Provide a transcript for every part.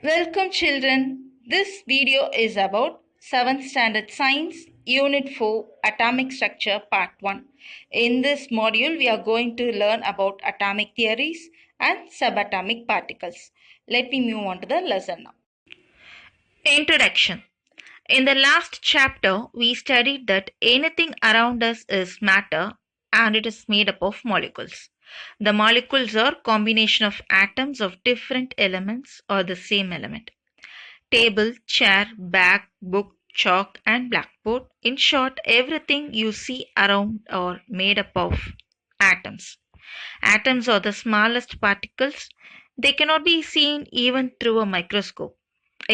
Welcome children. This video is about 7th standard science unit 4 atomic structure part 1. In this module we are going to learn about atomic theories and subatomic particles. Let me move on to the lesson now. Introduction. In the last chapter we studied that anything around us is matter and it is made up of molecules. The molecules are combination of atoms of different elements or the same element. Table, chair, bag, book, chalk and blackboard. In short, everything you see around are made up of atoms. Atoms are the smallest particles. They cannot be seen even through a microscope.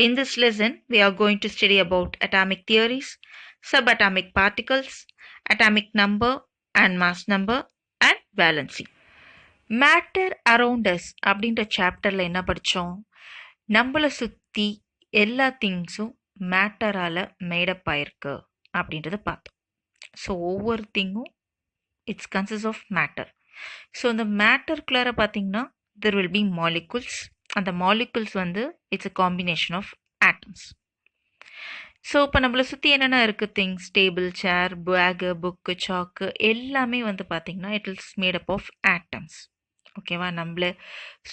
In this lesson, we are going to study about atomic theories, subatomic particles, atomic number and mass number and valency. Matter around us அப்படின்ற சாப்டரில் என்ன படித்தோம்? நம்மளை சுற்றி எல்லா திங்ஸும் மேட்டரால் made up ஆயிருக்கு அப்படின்றத பார்த்தோம். ஸோ ஒவ்வொரு திங்கும் it's consist of matter. So இந்த மேட்டருக்குள்ளார பார்த்தீங்கன்னா தெர் வில் பி மாலிகுல்ஸ். அந்த மாலிகுல்ஸ் வந்து it's a combination of atoms. So இப்போ நம்மளை சுற்றி என்னென்ன இருக்குது things, table, chair, bag, book, chalk எல்லாமே வந்து பார்த்திங்கன்னா it is made up of atoms. ஓகேவா? நம்மளை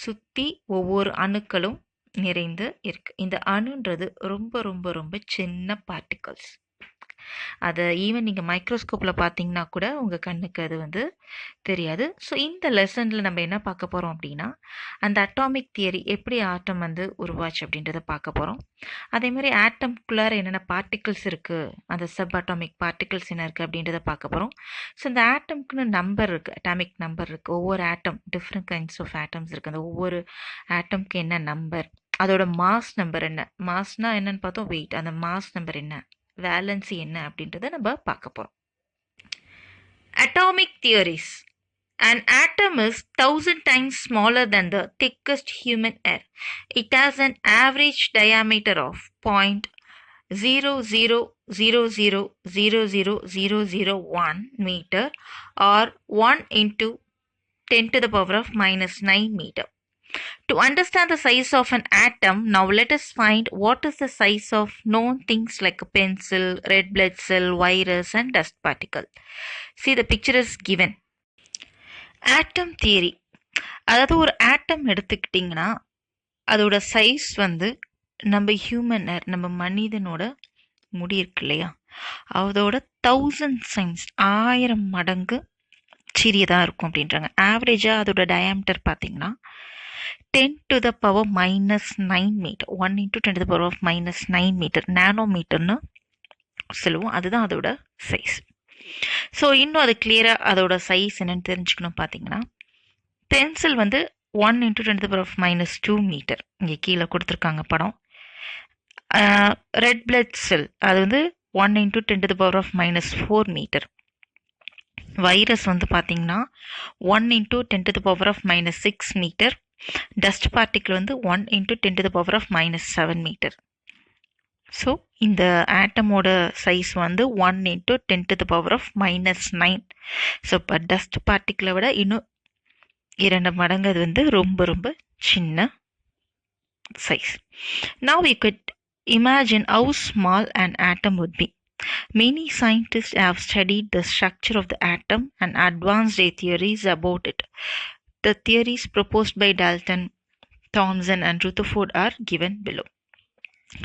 சுற்றி ஒவ்வொரு அணுக்களும் நிறைந்து இருக்குது. இந்த அணுன்றது ரொம்ப ரொம்ப ரொம்ப சின்ன பார்ட்டிகல்ஸ். அதை ஈவன் நீங்கள் மைக்ரோஸ்கோப்பில் பார்த்தீங்கன்னா கூட உங்கள் கண்ணுக்கு அது வந்து தெரியாது. ஸோ இந்த லெசனில் நம்ம என்ன பார்க்க போகிறோம் அப்படின்னா, அந்த அட்டாமிக் தியரி எப்படி ஆட்டம் வந்து உருவாச்சு அப்படின்றத பார்க்க போகிறோம். அதேமாதிரி ஆட்டம்குள்ளார என்னென்ன பார்ட்டிகல்ஸ் இருக்குது, அந்த சப் அட்டாமிக் பார்ட்டிகல்ஸ் என்ன இருக்குது அப்படின்றத பார்க்க போகிறோம். ஸோ இந்த ஆட்டம்க்குன்னு நம்பர் இருக்குது, அட்டாமிக் நம்பர் இருக்குது. ஒவ்வொரு ஆட்டம் டிஃப்ரெண்ட் கைண்ட்ஸ் ஆஃப் ஆட்டம்ஸ் இருக்குது. அந்த ஒவ்வொரு ஆட்டம்க்கு என்ன நம்பர், அதோட மாஸ் நம்பர் என்ன, மாஸ்னால் என்னென்னு பார்த்தோம் வெயிட், அந்த மாஸ் நம்பர் என்ன, வேலன்சி என்ன அப்படின்றத நம்ம பார்க்க போகிறோம். Atomic theories. An atom is 1000 times smaller than the thickest human hair. It has an average diameter of 0.00000001 meter or 1 into 10 to the power of minus 9 meter. To understand the size of an atom, now let us find what is the size of known things like a pencil, red blood cell, virus and dust particle. See, the picture is given. Atom theory. அதாவது ஒரு ஆட்டம் எடுத்துக்கிட்டிங்கன்னா அதோட size வந்து நம்ம human, நம்ம மனிதனோட முடி இருக்கு இல்லையா, அதோட 1000 டைம்ஸ் 1000 மடங்கு சிறியதாக இருக்கும் அப்படின்றாங்க. ஆவரேஜாக அதோட டயாமீட்டர் பார்த்தீங்கன்னா 10 to the power minus 9 meter. 1 into 10 to the power of minus 9 meter. நானோமீட்டர்னு சொல்லுவோம். அதுதான் அதோட சைஸ். ஸோ இன்னும் அது கிளியராக அதோட சைஸ் என்னென்னு தெரிஞ்சுக்கணும். பார்த்தீங்கன்னா பென்சில் வந்து 1 into 10 to the power of minus 2 meter. இங்கே கீழே கொடுத்துருக்காங்க படம். ரெட் பிளட் செல் அது வந்து 1 into 10 to the power of minus 4 meter. Virus வந்து பார்த்தீங்கன்னா 1 into 10 to the power of minus 6 meter. Dust particle வந்து 1 into 10 to the power of minus 7 meter. So இந்த ஆட்டமோட சைஸ் வந்து 1 into 10 to the power of minus 9. So இப்போ dust பார்ட்டிக்கிளை விட இன்னும் 2 மடங்கு அது வந்து ரொம்ப ரொம்ப சின்ன size. Now we could imagine how small an atom would be. Many scientists have studied the structure of the atom and advanced their theories about it. The theories proposed by Dalton, Thomson and Rutherford are given below.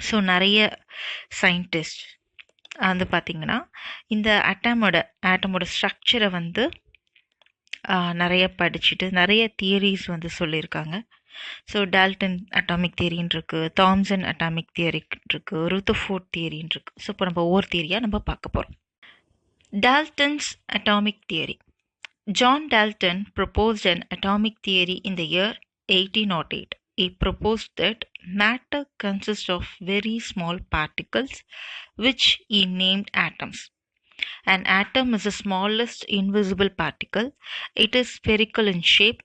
So நிறைய scientist வந்து பார்த்திங்கன்னா இந்த ஆட்டமோட ஸ்ட்ரக்சரை வந்து நிறைய படிச்சுட்டு நிறைய theories வந்து சொல்லியிருக்காங்க. ஸோ டால்டன் அட்டாமிக் தியரின்னு இருக்குது, தாம்சன் அட்டாமிக் தியரி இருக்குது, ருத்தர்ஃபோர்ட் தியரின்னு இருக்குது. ஸோ இப்போ நம்ம ஒவ்வொரு தியரியாக நம்ம பார்க்க போகிறோம். Dalton's atomic theory. John Dalton proposed an atomic theory in the year 1808. He proposed that matter consists of very small particles which he named atoms. An atom is the smallest invisible particle. It is spherical in shape.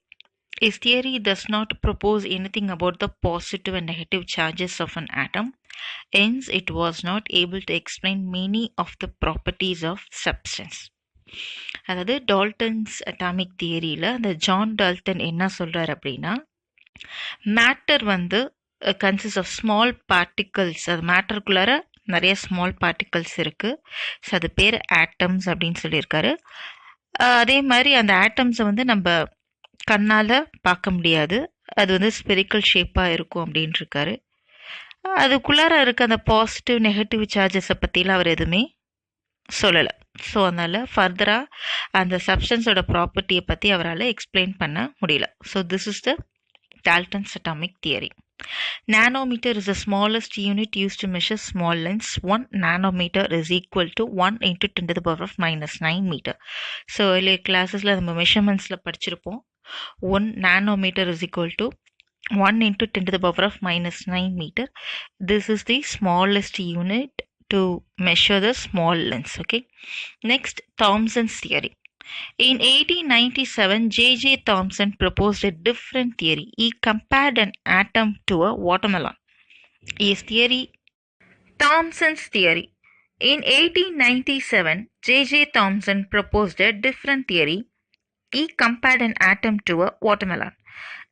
His theory does not propose anything about the positive and negative charges of an atom. Hence, it was not able to explain many of the properties of substance. அதாவது Dalton's atomic தியரியில் அந்த John Dalton என்ன சொல்கிறார் அப்படின்னா, matter வந்து consists of small particles. அது மேட்டருக்குள்ளார நிறைய small particles இருக்குது. So அது பேர் ஆட்டம்ஸ் அப்படின்னு சொல்லியிருக்காரு. அதே மாதிரி அந்த ஆட்டம்ஸை வந்து நம்ம கண்ணால் பார்க்க முடியாது. அது வந்து ஸ்பெரிக்கல் ஷேப்பாக இருக்கும் அப்படின்ட்டு இருக்காரு. அதுக்குள்ளார இருக்க அந்த பாசிட்டிவ் நெகட்டிவ் சார்ஜஸை பற்றிலாம் அவர் எதுவுமே சொல்லலை. ஸோ அதனால் ஃபர்தராக அந்த சப்ஸ்டன்ஸோட ப்ராப்பர்ட்டியை பற்றி அவரால் எக்ஸ்பிளைன் பண்ண முடியல. So this is the Dalton's atomic theory. Nanometer is the smallest unit used to measure small lengths. 1 nanometer is equal to 1 into 10 to the power of minus 9 meter. So, earlier classes நம்ம measurements படிச்சிருப்போம். 1 nanometer is equal to 1 into 10 to the power of minus 9 meter. This is the smallest unit to measure the small lengths. Okay. Next, Thomson's theory. In 1897, J.J. Thomson proposed a different theory. He compared an atom to a watermelon. His theory, Thomson's theory. In 1897, J.J. Thomson proposed a different theory. He compared an atom to a watermelon.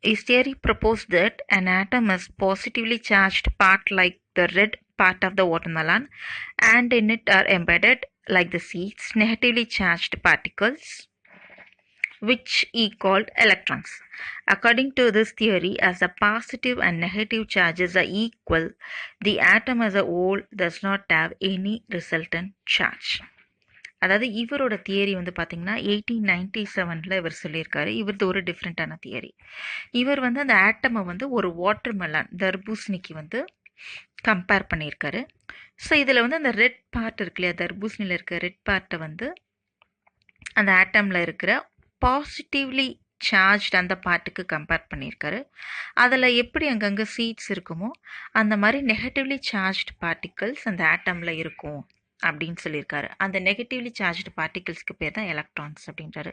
His theory proposed that an atom is positively charged part like the red part of the watermelon, and in it are embedded, like the seeds, negatively charged particles, which he called electrons. According to this theory, as the positive and negative charges are equal, the atom as a whole does not have any resultant charge. அதாவது இவரோட theory வந்து பார்த்தீங்கன்னா 1897 இவர் சொல்லியிருக்காரு. இவரது ஒரு டிஃப்ரெண்ட்டான theory. இவர் வந்து அந்த ஆட்டமை வந்து ஒரு வாட்டர்மெலன் தர்பூசணிக்கு வந்து கம்பேர் பண்ணியிருக்காரு. ஸோ இதில் வந்து அந்த ரெட் பார்ட் இருக்கு இல்லையா, தர்பூசணியில் இருக்க ரெட் பார்ட்டை வந்து அந்த ஆட்டமில் இருக்கிற பாசிட்டிவ்லி சார்ஜ் அந்த பார்ட்டுக்கு கம்பேர் பண்ணியிருக்காரு. அதில் எப்படி அங்கங்கே சீட்ஸ் இருக்குமோ அந்த மாதிரி நெகட்டிவ்லி சார்ஜ்டு பார்ட்டிகல்ஸ் அந்த ஆட்டமில் இருக்கும் அப்படின்னு சொல்லியிருக்காரு. அந்த நெகட்டிவ்லி சார்ஜ்டு பார்ட்டிகல்ஸ்க்கு பேர் தான் எலக்ட்ரான்ஸ் அப்படின்றாரு.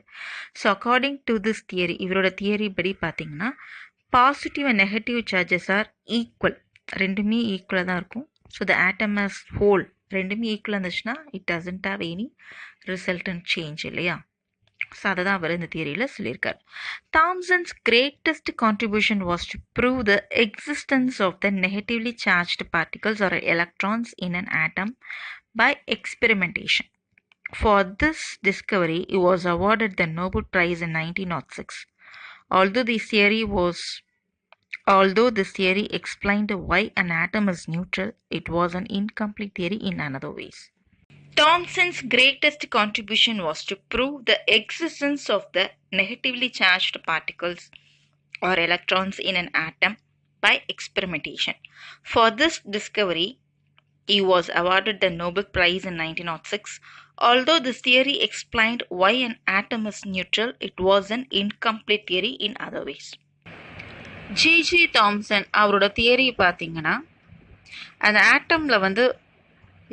So according to this theory, இவரோட தியரி படி பார்த்தீங்கன்னா positive and negative charges are equal, ரெண்டுமே ஈக்குவலாக தான் இருக்கும். So the atom as whole ரெண்டுமே ஈக்குவலாக இருந்துச்சுன்னா it doesn't have any resultant change இல்லையா. ஸோ அதை தான் அவர் இந்த தியரியில் சொல்லியிருக்கார். Thomson's greatest contribution was to prove the existence of the negatively charged particles are electrons in an atom by experimentation. For this discovery, he was awarded the Nobel Prize in 1906. Although this theory explained why an atom is neutral, it was an incomplete theory in another ways. Thomson's greatest contribution was to prove the existence of the negatively charged particles or electrons in an atom by experimentation. For this discovery, he was awarded the Nobel Prize in 1906. Although this theory explained why an atom is neutral, it was an incomplete theory in other ways. J.J. Thomson அவரோட theory பார்த்தீங்கன்னா அந்த ஆட்டமில் வந்து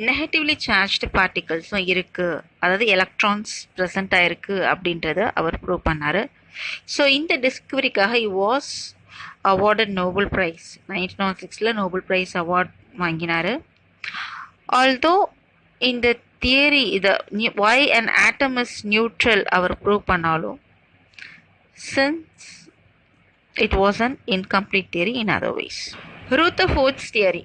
negatively charged பார்ட்டிகல்ஸும் இருக்குது, அதாவது electrons ப்ரெசண்ட்டாக இருக்குது அப்படின்றத அவர் prove பண்ணார். So இந்த டிஸ்கவரிக்காக he was awarded Nobel Prize. 1906 Nobel prize award வாங்கினார். Although இந்த தியரி இதை why an atom is neutral அவர் ப்ரூவ் பண்ணாலும் since it was an incomplete theory in other ways. Rutherford's theory.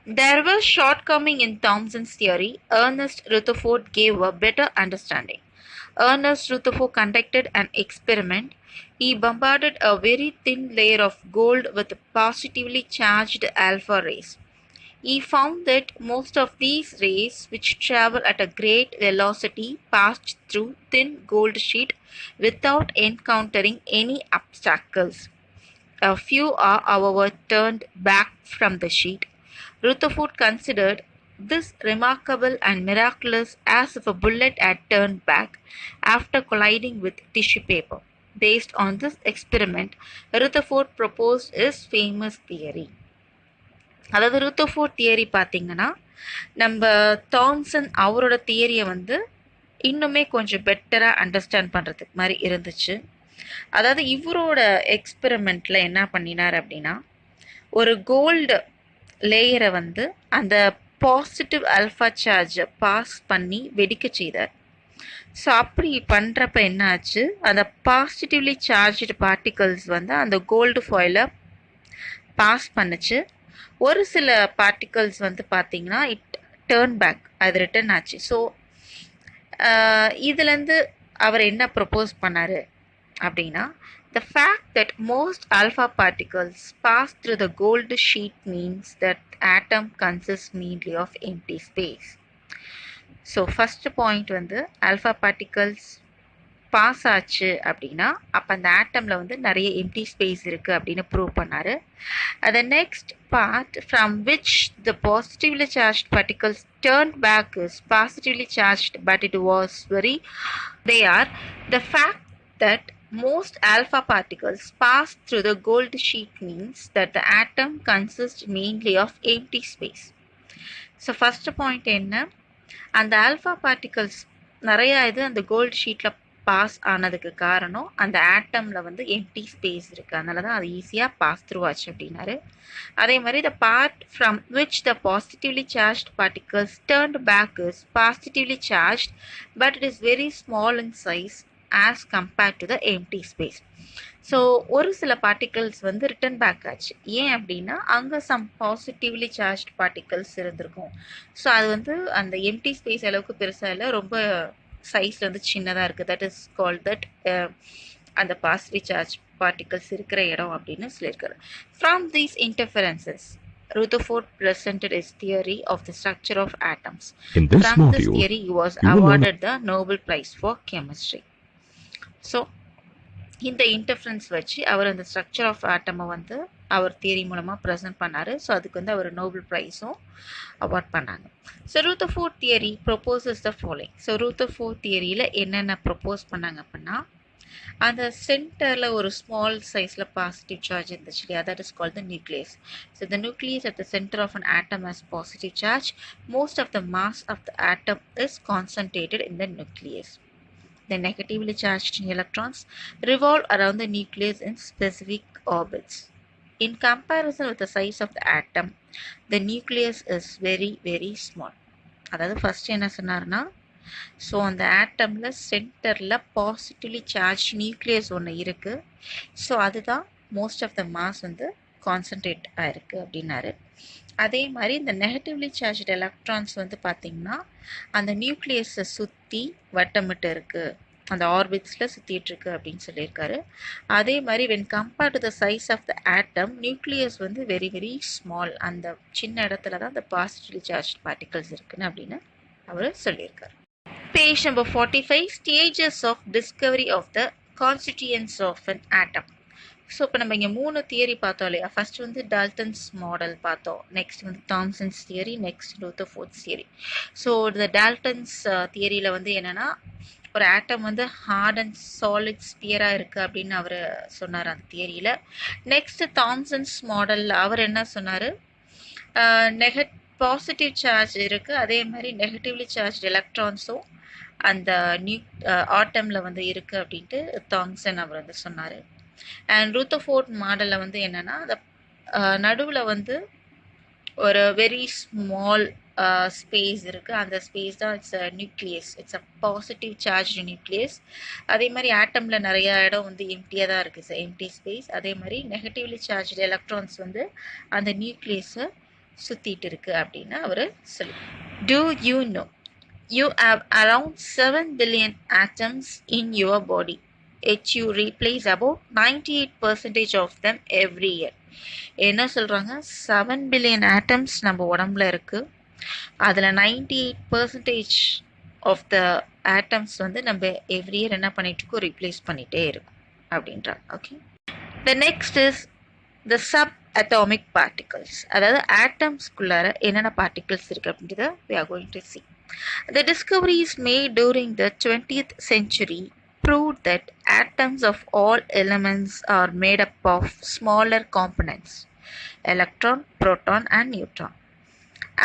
There was shortcoming in Thomson's theory. Ernest Rutherford gave a better understanding. Ernest Rutherford conducted an experiment. He bombarded a very thin layer of gold with positively charged alpha rays. He found that most of these rays, which travel at a great velocity, passed through thin gold sheet without encountering any obstacles. A few are, however, turned back from the sheet. Rutherford considered this remarkable and miraculous, as if a bullet had turned back after colliding with tissue paper. Based on this experiment, Rutherford proposed his famous theory. அதாவது Rutherford theory பார்த்தீங்கன்னா நம்ம Thomson அவரோட தியரியை வந்து இன்னுமே கொஞ்சம் பெட்டராக understand பண்ணுறதுக்கு மாதிரி இருந்துச்சு. அதாவது இவரோட எக்ஸ்பெரிமெண்ட்டில் என்ன பண்ணினார் அப்படின்னா ஒரு கோல்டு லேயரை வந்து அந்த பாசிட்டிவ் ஆல்ஃபா சார்ஜை பாஸ் பண்ணி வெடிக்க செய்தார். ஸோ அப்படி பண்ணுறப்ப என்ன ஆச்சு, அந்த பாசிட்டிவ்லி சார்ஜ்டு பார்ட்டிகல்ஸ் வந்து அந்த கோல்டு ஃபாயிலை பாஸ் பண்ணுச்சு. ஒரு சில பார்ட்டிகல்ஸ் வந்து பார்த்தீங்கன்னா இட் டேர்ன் பேக், அது ரிட்டர்ன் ஆச்சு. ஸோ இதுலேருந்து அவர் என்ன ப்ரொப்போஸ் பண்ணார் அப்படின்னா, the fact that most alpha particles pass through the gold sheet means that atom consists mainly of empty space. So first point வந்து ஆல்ஃபா பார்ட்டிகல்ஸ் பாஸ் ஆச்சு அப்படின்னா அப்போ அந்த ஆட்டமில் வந்து நிறைய எம்டி ஸ்பேஸ் இருக்குது அப்படின்னு ப்ரூவ் பண்ணார். The next part from which the positively charged particles turned back is positively charged, but it was they are the fact that most alpha particles pass through the gold sheet means that the atom consists mainly of empty space. So first point என்ன, அந்த alpha particles நிறையா இது அந்த gold ஷீட்டில் pass ஆனதுக்கு காரணம் அந்த ஆட்டமில் வந்து எம்டி ஸ்பேஸ் இருக்குது, அதனால தான் அது ஈஸியாக பாஸ் த்ரூ ஆச்சு அப்படின்னாரு. அதே மாதிரி the part from which the positively charged particles turned back is positively charged, but it is very small in size as compared to the empty space. So ஒரு சில பார்ட்டிகல்ஸ் வந்து ரிட்டர்ன் பேக் ஆச்சு. ஏன் அப்படின்னா அங்கே சம் பாசிட்டிவ்லி சார்ஜ்ட் பார்ட்டிகல்ஸ் இருந்திருக்கும். So அது வந்து அந்த எம்டி ஸ்பேஸ் அளவுக்கு பெருசாக இல்லை, ரொம்ப சைஸில் வந்து சின்னதாக இருக்குது. தட் இஸ் கால் தட் அந்த பாசிட்டிவ் சார்ஜ் பார்ட்டிகல்ஸ் இருக்கிற இடம் அப்படின்னு சொல்லியிருக்காரு. From these interferences Rutherford presented his theory of the structure of atoms. From this theory he was awarded the Nobel Prize for Chemistry. So இந்த interference வச்சு அவர் அந்த structure of ஆட்டமை வந்து அவர் தியரி மூலமாக ப்ரெசென்ட் பண்ணார். ஸோ அதுக்கு வந்து அவர் நோபல் ப்ரைஸும் அவார்ட் பண்ணாங்க. So Rutherford theory proposes the following. So Rutherford தியரியில் என்னென்ன ப்ரொப்போஸ் பண்ணாங்க அப்படின்னா, அந்த சென்டரில் ஒரு ஸ்மால் சைஸில் பாசிட்டிவ் சார்ஜ் இருந்துச்சு இல்லையா, that is called the nucleus. So the nucleus at the centre of an atom has positive charge. Most of the mass of the atom is concentrated in the nucleus. The negatively charged electrons revolve around the nucleus in specific orbits. In comparison with the size of the atom, the nucleus is very, very small. அதாவது first என்ன சொன்னார்னா, so அந்த ஆட்டமில் சென்டரில் positively charge nucleus ஒன்று இருக்குது. So அதுதான் most of the mass வந்து concentrate ஆகிருக்கு அப்படின்னாரு. அதே மாதிரி இந்த நெகட்டிவ்லி சார்ஜ்டு எலக்ட்ரான்ஸ் வந்து பார்த்திங்கன்னா அந்த நியூக்ளியஸை சுற்றி வட்டமிட்டு இருக்குது, அந்த ஆர்பிட்ஸில் சுற்றிட்டுருக்கு அப்படின்னு சொல்லியிருக்காரு. அதே மாதிரி when compared to the size of the atom, nucleus வந்து வெரி வெரி ஸ்மால், அந்த சின்ன இடத்துல தான் அந்த பாசிட்டிவ்லி சார்ஜ் பார்ட்டிகல்ஸ் இருக்குன்னு அப்படின்னு அவர் சொல்லியிருக்காரு. Page number 45, stages of discovery of the constituents of an atom. So இப்போ நம்ம இங்கே 3 தியரி பார்த்தோம் இல்லையா. ஃபர்ஸ்ட் வந்து டால்டன்ஸ் மாடல் பார்த்தோம், நெக்ஸ்ட் வந்து Thomson's theory, next Rutherford theory. So இந்த டால்டன்ஸ் தியரியில் வந்து என்னென்னா, ஒரு ஆட்டம் வந்து ஹார்ட் அண்ட் சாலிட் ஸ்பியராக இருக்குது அப்படின்னு அவர் சொன்னார் அந்த தியரியில். நெக்ஸ்ட்டு தாம்சன்ஸ் மாடலில் அவர் என்ன சொன்னார், பாசிட்டிவ் சார்ஜ் இருக்குது, அதே மாதிரி நெகட்டிவ்லி சார்ஜ் எலக்ட்ரான்ஸும் அந்த ஆட்டமில் வந்து இருக்குது அப்படின்ட்டு தாம்சன் அவர் வந்து சொன்னார். அண்ட் ரூதர்ஃபோர்ட் மாடலில் வந்து என்னென்னா, அந்த நடுவில் வந்து ஒரு வெரி ஸ்மால் ஸ்பேஸ் இருக்குது, அந்த ஸ்பேஸ் தான் it's a nucleus, it's a positive charge nucleus. அதே மாதிரி ஆட்டமில் நிறையா இடம் வந்து எம்டியாக தான் இருக்குது, இட்ஸ் எம்டி ஸ்பேஸ். அதே மாதிரி நெகட்டிவ்லி சார்ஜ் எலக்ட்ரான்ஸ் வந்து அந்த நியூக்ளியஸை சுற்றிட்டு இருக்குது அப்படின்னு அவர் சொல்லி. Do you know you have around 7 billion atoms in your body, yet you replace about 98% of them every year. என்ன சொல்கிறாங்க, 7 பில்லியன் ஆட்டம்ஸ் நம்ம உடம்புல இருக்குது, அதில் 98% ஆஃப் த ஆட்டம்ஸ் வந்து நம்ம எவ்ரி இயர் என்ன பண்ணிட்டுருக்கோம், ரீப்ளேஸ் பண்ணிகிட்டே இருக்கும் அப்படின்றாங்க. Okay, the next is the sub atomic particles. அதாவது ஆட்டம்ஸ்குள்ளார என்னென்ன பார்ட்டிகல்ஸ் இருக்குது அப்படின்றத we are going to see. The discoveries made during the 20th century proved that atoms of all elements are made up of smaller components: electron, proton and neutron.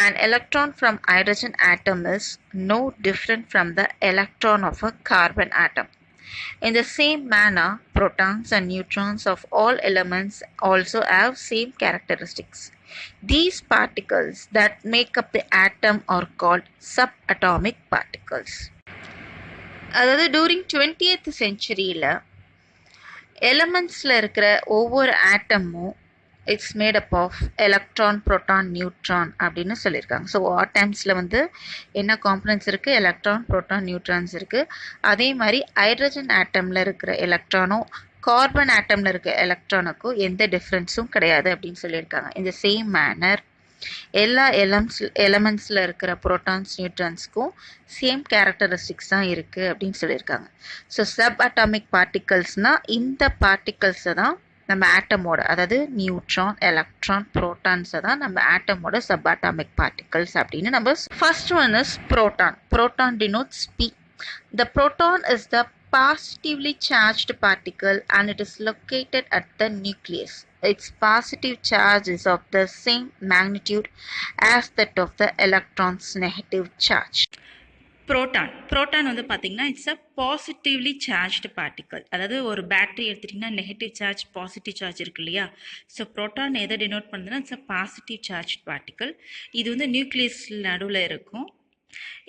An electron from hydrogen atom is no different from the electron of a carbon atom. In the same manner, protons and neutrons of all elements also have same characteristics. These particles that make up the atom are called subatomic particles. அதாவது during 20th செஞ்சுரியில் எலமெண்ட்ஸில் இருக்கிற ஒவ்வொரு ஆட்டமும் it's made up of electron proton neutron அப்படின்னு சொல்லியிருக்காங்க. So ஆட்டம்ஸில் வந்து என்ன காம்பனன்ட்ஸ் இருக்குது? எலக்ட்ரான் புரோட்டான் நியூட்ரான்ஸ் இருக்குது. அதே மாதிரி ஹைட்ரஜன் ஆட்டமில் இருக்கிற எலக்ட்ரானும் கார்பன் ஆட்டமில் இருக்க எலக்ட்ரானுக்கும் எந்த டிஃப்ரென்ஸும் கிடையாது அப்படின்னு சொல்லியிருக்காங்க. இந்த சேம் மேனர் எல்லா எலமெண்ட்ஸில் இருக்கிற புரோட்டான்ஸ் நியூட்ரான்ஸ்க்கும் சேம் கேரக்டரிஸ்டிக்ஸ் தான் இருக்குது அப்படின்னு சொல்லியிருக்காங்க. ஸோ சப் அட்டாமிக் பார்ட்டிகல்ஸ்னால் இந்த பார்ட்டிகல்ஸை தான் நம்ம ஆட்டமோட, அதாவது நியூட்ரான் எலக்ட்ரான் புரோட்டான்ஸை தான் நம்ம ஆட்டமோட சப் அட்டாமிக் பார்ட்டிகல்ஸ் அப்படின்னு நம்ம. First one is proton. Proton denotes P. The proton is the positively charged particle and it is located at the nucleus. Its positive charge is of the same magnitude as that of the electron's negative charge. Proton வந்து பார்த்தீங்கன்னா it's a positively charged particle. அதாவது ஒரு battery எடுத்துட்டிங்கன்னா negative charge positive charge இருக்கு இல்லையா? So proton எதை denote பண்ணுதுன்னா it's a positive charge particle. இது வந்து நியூக்ளியஸ் நடுவில் இருக்கும்.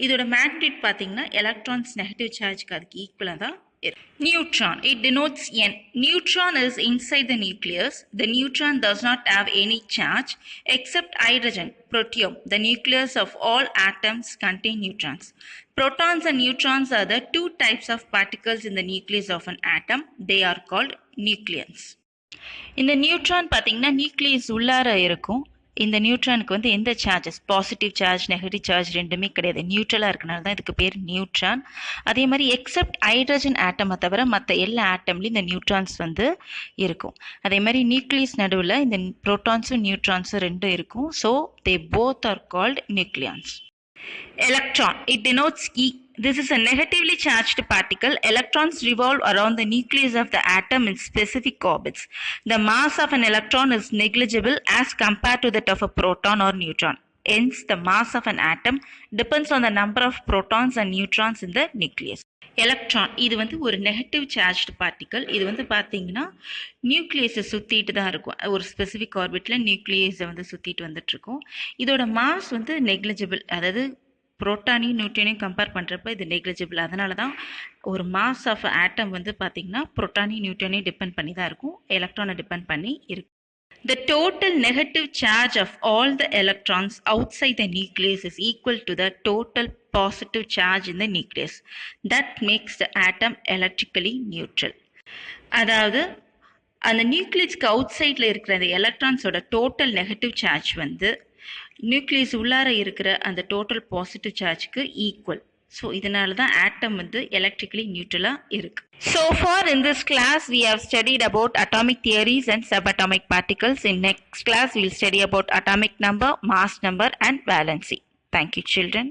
இதோட மேக்னிட்யூட் பார்த்தீங்கன்னா எலக்ட்ரான்ஸ் நெகட்டிவ் சார்ஜ்க்கு அதுக்கு ஈக்குவலாக தான் இருக்கும். Neutron, it denotes N. Neutron is inside the nucleus. The neutron does not have any charge except hydrogen, protium. The nucleus of all atoms contain neutrons. Protons and neutrons are the two types of particles in the nucleus of an atom. They are called nucleons. இந்த neutron பார்த்தீங்கன்னா nucleus உள்ளார இருக்கும். இந்த நியூட்ரானுக்கு வந்து எந்த charges, positive charge negative charge ரெண்டுமே கிடையாது, நியூட்ரலாக இருக்கனால தான் இதுக்கு பேர் நியூட்ரான். அதே மாதிரி எக்ஸப்ட் ஹைட்ரஜன் ஆட்டமை தவிர மற்ற எல்லா ஆட்டம்லையும் இந்த நியூட்ரான்ஸ் வந்து இருக்கும். அதே மாதிரி நியூக்ளியஸ் நடுவில் இந்த புரோட்டான்ஸும் நியூட்ரான்ஸும் ரெண்டும் இருக்கும். So they both are called nucleons. Electron, it denotes E. This is a negatively charged particle. Electrons revolve around the nucleus of the atom in specific orbits. The mass of an electron is negligible as compared to that of a proton or neutron. Hence, the mass of an atom depends on the number of protons and neutrons in the nucleus. Electron இது வந்து ஒரு negative charged particle. இது வந்து பார்த்தீங்கன்னா நியூக்ளியஸை சுற்றிட்டு தான் இருக்கும். ஒரு ஸ்பெசிஃபிக் ஆர்பிட்டில் நியூக்ளியஸை வந்து சுற்றிட்டு வந்துட்டுருக்கும். இதோட மாஸ் வந்து நெக்லிஜிபிள், அதாவது புரோட்டானையும் நியூட்ரானையும் கம்பேர் பண்ணுறப்ப இது நெக்லிஜிபிள். அதனால தான் ஒரு மாஸ் ஆஃப் ஆட்டம் வந்து பார்த்திங்கன்னா புரோட்டானையும் நியூட்ரானையும் டிபெண்ட் பண்ணி தான் இருக்கும், எலக்ட்ரானை டிபெண்ட் பண்ணி இருக்கும். The total negative charge of all the electrons outside the nucleus is equal to the total positive charge in the nucleus. That makes the atom electrically neutral. அதாவது அந்த நியூக்ளியஸ்க்கு அவுட் சைடில் இருக்கிற அந்த எலக்ட்ரான்ஸோட டோட்டல் நெகட்டிவ் சார்ஜ் வந்து nucleus உள்ளார இருக்கிற அந்த total positive சார்ஜுக்கு equal. So இதனால தான் ஆட்டம் வந்து எலக்ட்ரிக்கலி நியூட்ரலாக இருக்குது. So far in this class we have studied about atomic theories and subatomic particles. In next class we will study about atomic number, mass number and valency. Thank you children.